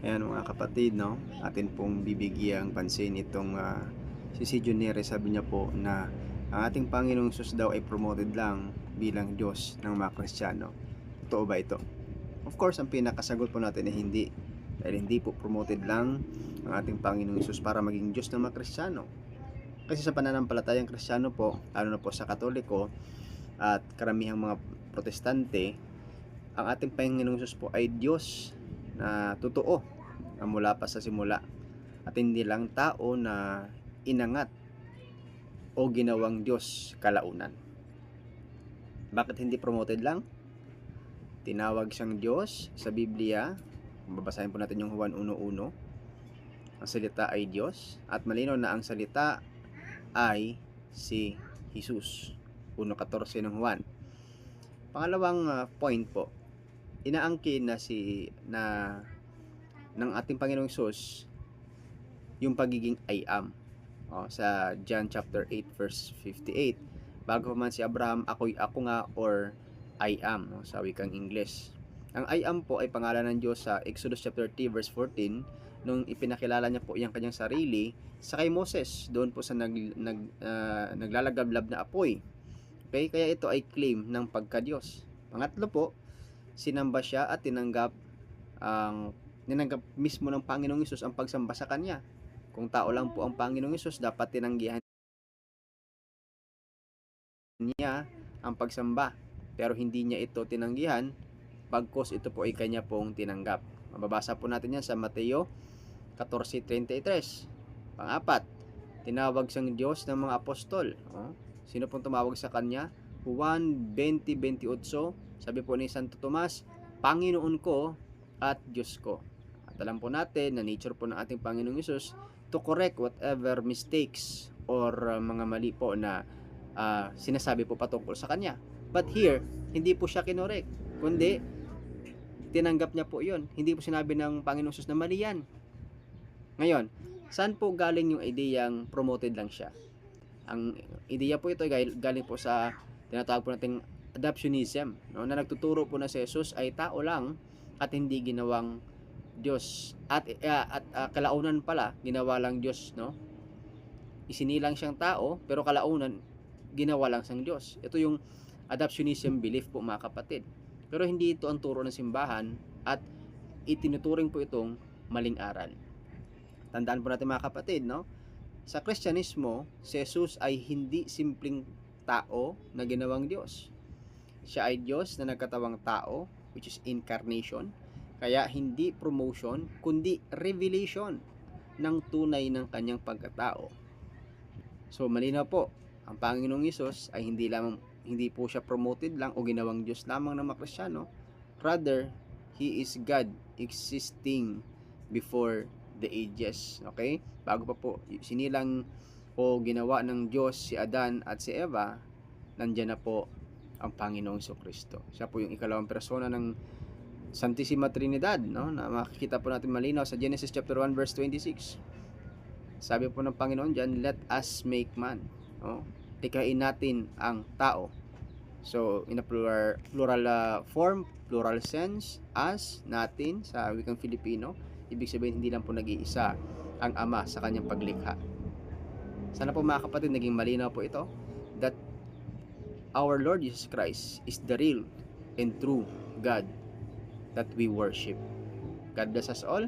Ayan mga kapatid, no? Atin pong bibigyang pansin itong si Junere. Sabi niya po na ang ating Panginoong Hesus daw ay promoted lang bilang Diyos ng mga Kristiyano. Totoo ba ito? Of course, ang pinakasagot po natin ay hindi. Dahil hindi po promoted lang ang ating Panginoong Hesus para maging Diyos ng mga Kristiyano. Kasi sa pananampalatayang Kristiyano po, lalo na po sa Katoliko at karamihang mga Protestante, ang ating Panginoong Hesus po ay Diyos na totoo na mula pa sa simula at hindi lang tao na inangat o ginawang Diyos kalaunan. Bakit hindi promoted lang? Tinawag siyang Diyos sa Biblia. Babasahin po natin yung Juan 1:1. Ang salita ay Diyos at malinaw na ang salita ay si Jesus. 1:14 ng Juan. Pangalawang point po, inaangkin na ng ating Panginoong Hesus yung pagiging I am. Sa John chapter 8 verse 58, bago pa man si Abraham, ako nga, or I am, sa wikang English. Ang I am po ay pangalan ng Diyos sa Exodus chapter 3 verse 14 nung ipinakilala niya po yung kanyang sarili sa kay Moses doon po sa naglalagablab na apoy. Okay, kaya ito ay claim ng pagka-Diyos. Pangatlo po, sinamba siya at tinanggap mismo ng Panginoong Hesus ang pagsamba sa kanya. Kung tao lang po ang Panginoong Hesus, dapat tinanggihan niya ang pagsamba. Pero hindi niya ito tinanggihan, pagkos ito po ay kanya pong tinanggap. Mababasa po natin yan sa Mateo 14:33. Pang-apat, tinawag siyang Diyos ng mga apostol. Sino pong tumawag sa kanya? Juan 20:28, sabi po ni Santo Tomas, Panginoon ko at Diyos ko. At alam po natin na nature po ng ating Panginoong Hesus to correct whatever mistakes or mga mali po na sinasabi po patungkol sa kanya. But here, hindi po siya kinorek, kundi tinanggap niya po yun. Hindi po sinabi ng Panginoong Hesus na mali yan. Ngayon, saan po galing yung ideyang promoted lang siya? Ang ideya po ito ay galing po sa tinatawag po nating adoptionism, no? Na nagtuturo po na si Jesus ay tao lang at hindi ginawang Diyos. At kalaunan pala, ginawa lang Diyos, no? Isinilang siyang tao, pero kalaunan, ginawa lang siyang Diyos. Ito yung adoptionism belief po mga kapatid. Pero hindi ito ang turo ng simbahan at itinuturing po itong maling aral. Tandaan po natin mga kapatid, no? Sa Kristyanismo, si Jesus ay hindi simpleng tao na ginawang Diyos. Siya ay Diyos na nagkatawang tao, which is incarnation. Kaya hindi promotion, kundi revelation ng tunay ng kanyang pagkatao. So malinaw po, ang Panginoong Hesus ay hindi po siya promoted lang o ginawang Diyos lamang ng mga Kristiyano. Rather, He is God existing before the ages. Okay? Bago pa po sinilang o ginawa ng Diyos si Adan at si Eva, nandiyan na po ang Panginoong Jesucristo. Siya po yung ikalawang persona ng Santissima Trinidad, no? Na makikita po natin malinaw sa Genesis chapter 1 verse 26. Sabi po ng Panginoon diyan, let us make man. No? Likhain natin ang tao. So, in a plural form, plural sense, as, natin, sa wikang Filipino, ibig sabihin hindi lang po nag-iisa ang Ama sa kanyang paglikha. Sana po mga kapatid, naging malinaw po ito that our Lord Jesus Christ is the real and true God that we worship. God bless us all.